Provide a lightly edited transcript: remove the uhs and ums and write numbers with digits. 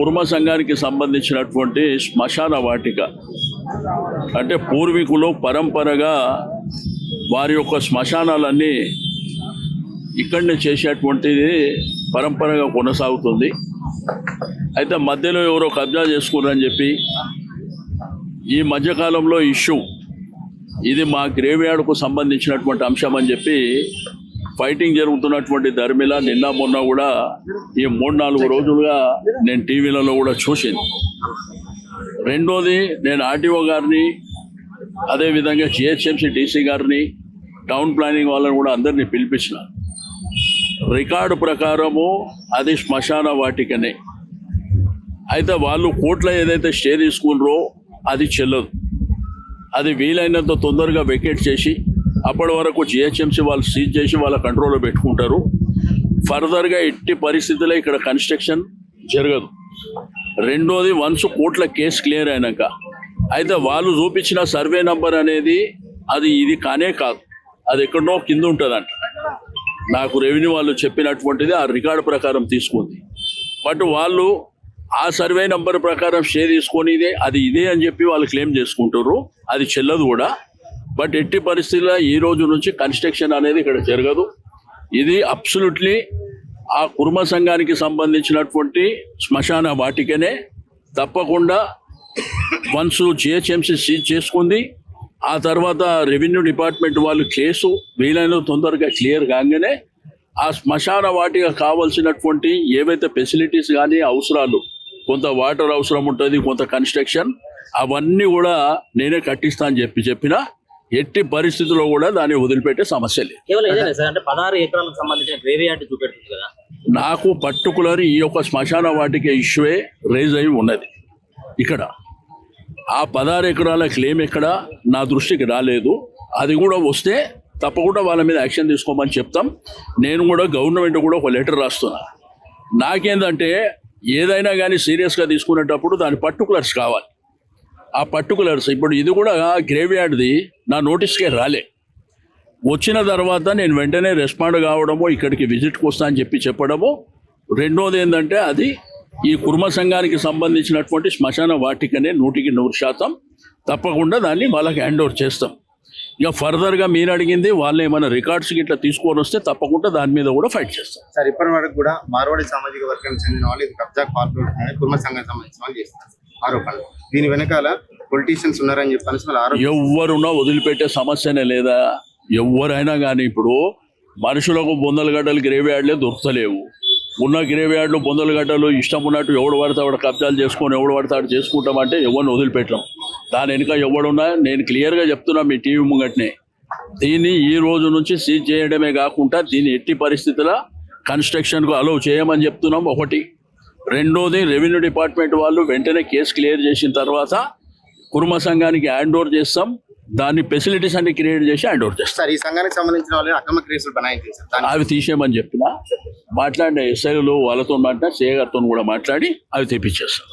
కుర్మ సంఘానికి సంబంధించినటువంటి శ్మశాన వాటిక అంటే పూర్వీకులు పరంపరగా వారి యొక్క శ్మశానాలన్నీ ఇక్కడనే చేసేటువంటిది పరంపరగా కొనసాగుతుంది. అయితే మధ్యలో ఎవరో కబ్జా చేసుకున్నారని చెప్పి ఈ మధ్యకాలంలో ఇష్యూ ఇది మా గ్రేవ్ యార్డ్కు సంబంధించినటువంటి అంశం అని చెప్పి ఫైటింగ్ జరుగుతున్నటువంటి ధర్మిల నిన్న మొన్న కూడా ఈ 3-4 రోజులుగా నేను టీవీలలో కూడా చూసింది. రెండోది నేను ఆర్టీఓ గారిని అదేవిధంగా జిహెచ్ఎంసీ డీసీ గారిని టౌన్ ప్లానింగ్ వాళ్ళని కూడా అందరినీ పిలిపించిన. రికార్డు ప్రకారము అది శ్మశాన వాటికనే. అయితే వాళ్ళు కోర్టులో ఏదైతే స్టే తీసుకున్నారో అది చెల్లదు. అది వీలైనంత తొందరగా వెకేట్ చేసి అప్పటి వరకు జిహెచ్ఎంసీ వాళ్ళు సీజ్ చేసి వాళ్ళ కంట్రోల్లో పెట్టుకుంటారు. ఫర్దర్గా ఎట్టి పరిస్థితుల్లో ఇక్కడ కన్స్ట్రక్షన్ జరగదు. రెండోది వన్స్ కోర్టుల కేసు క్లియర్ అయినాక అయితే వాళ్ళు చూపించిన సర్వే నంబర్ అనేది అది ఇది కానే కాదు, అది ఎక్కడో కింద ఉంటుందంట. నాకు రెవెన్యూ వాళ్ళు చెప్పినటువంటిది ఆ రికార్డు ప్రకారం తీసుకుంది. బట్ వాళ్ళు ఆ సర్వే నంబర్ ప్రకారం స్టే తీసుకొని అది ఇదే అని చెప్పి వాళ్ళు క్లెయిమ్ చేసుకుంటారు. అది చెల్లదు కూడా. బట్ ఎట్టి పరిస్థితుల్లో ఈ రోజు నుంచి కన్స్ట్రక్షన్ అనేది ఇక్కడ జరగదు. ఇది అబ్సల్యూట్లీ ఆ కుర్మ సంఘానికి సంబంధించినటువంటి శ్మశాన వాటికనే. తప్పకుండా వన్స్ జిహెచ్ఎంసీ సీజ్ చేసుకుంది, ఆ తర్వాత రెవెన్యూ డిపార్ట్మెంట్ వాళ్ళు కేసు వీలైన తొందరగా క్లియర్ కాగానే ఆ శ్మశాన వాటిక కావాల్సినటువంటి ఏవైతే ఫెసిలిటీస్ కానీ అవసరాలు, కొంత వాటర్ అవసరం ఉంటుంది, కొంత కన్స్ట్రక్షన్, అవన్నీ కూడా నేనే కట్టిస్తా అని చెప్పిన ఎట్టి పరిస్థితుల్లో కూడా దాన్ని వదిలిపెట్టే సమస్య లేదు. అంటే 16 ఎకరాలకు సంబంధించిన గ్రేవ్ యార్డ్ చూపెడుతుంది కదా. నాకు పర్టికులర్ ఈ యొక్క శ్మశాన వాటిక ఇష్యూే రైజ్ అయి ఉన్నది. ఇక్కడ ఆ 16 ఎకరాల క్లెయిమ్ ఎక్కడ నా దృష్టికి రాలేదు. అది కూడా వస్తే తప్పకుండా వాళ్ళ మీద యాక్షన్ తీసుకోమని చెప్తాం. నేను కూడా గవర్నమెంట్ కూడా ఒక లెటర్ రాస్తున్నా. నాకేందంటే ఏదైనా కానీ సీరియస్గా తీసుకునేటప్పుడు దాని పర్టికులర్స్ కావాలి. ఆ పర్టికులర్స్ ఇప్పుడు ఇది కూడా గ్రేవ్ యార్డ్ది నా నోటీస్కే రాలే. వచ్చిన తర్వాత నేను వెంటనే రెస్పాండ్ కావడము, ఇక్కడికి విజిట్కి వస్తా అని చెప్పడము. రెండోది ఏంటంటే అది ఈ కుర్మ సంఘానికి సంబంధించినటువంటి శ్మశాన వాటికనే 100% తప్పకుండా దాన్ని వాళ్ళకి హ్యాండ్ ఓవర్ చేస్తాం. ఇక ఫర్దర్గా మీరు అడిగింది వాళ్ళు ఏమైనా రికార్డ్స్కి ఇట్లా తీసుకొని వస్తే తప్పకుండా దాని మీద కూడా ఫైట్ చేస్తాం. సార్ ఇప్పటి వరకు కూడా మార్వాడి సామాజిక వర్గానికి చెందిన వాళ్ళు ఇది కబ్జా పాల్పడుతున్నారని కుర్మ సంఘానికి సంబంధించిన వాళ్ళు చేస్తారు ఆరోపణలు. దీని వెనకాల పొలిటీషియన్స్ ఉన్నారని చెప్పని ఎవరున్నా వదిలిపెట్టే సమస్యనే లేదా. ఎవరైనా కానీ ఇప్పుడు మనుషులకు బొందల గడ్డలు గ్రేవ్ యార్డ్లే దొరుకుతలేవు. ఉన్న గ్రేవ్ యార్డ్లు బొందల గడ్డలు ఇష్టం ఉన్నట్టు ఎవడు పడతాడు కబ్జాలు చేసుకొని ఎవడు పడతాడు చేసుకుంటామంటే ఎవరిని వదిలిపెట్టడం. దాని వెనుక ఎవడున్నా నేను క్లియర్గా చెప్తున్నా మీ టీవీ ముంగట్నే, దీన్ని ఈ రోజు నుంచి సీజ్ చేయడమే కాకుండా దీన్ని ఎట్టి పరిస్థితుల కన్స్ట్రక్షన్కు అలౌ చేయమని చెప్తున్నాం. ఒకటి. రెండోది రెవెన్యూ డిపార్ట్మెంట్ వాళ్ళు వెంటనే కేసు క్లియర్ చేసిన తర్వాత కుర్మ సంఘానికి హ్యాండ్ ఓవర్ చేస్తాం. దాన్ని ఫెసిలిటీస్ అన్ని క్రియేట్ చేసి హ్యాండ్ ఓవర్ చేస్తాం. ఈ సంఘానికి సంబంధించిన వాళ్ళు అక్రమ కేసులు బనాయించారు, అవి తీసేయమని చెప్పిన మాట్లాడిన ఎస్ఐలు వాళ్ళతో మాట్లాడిన సిఐ గారితో కూడా మాట్లాడి అవి తెప్పించేస్తాం.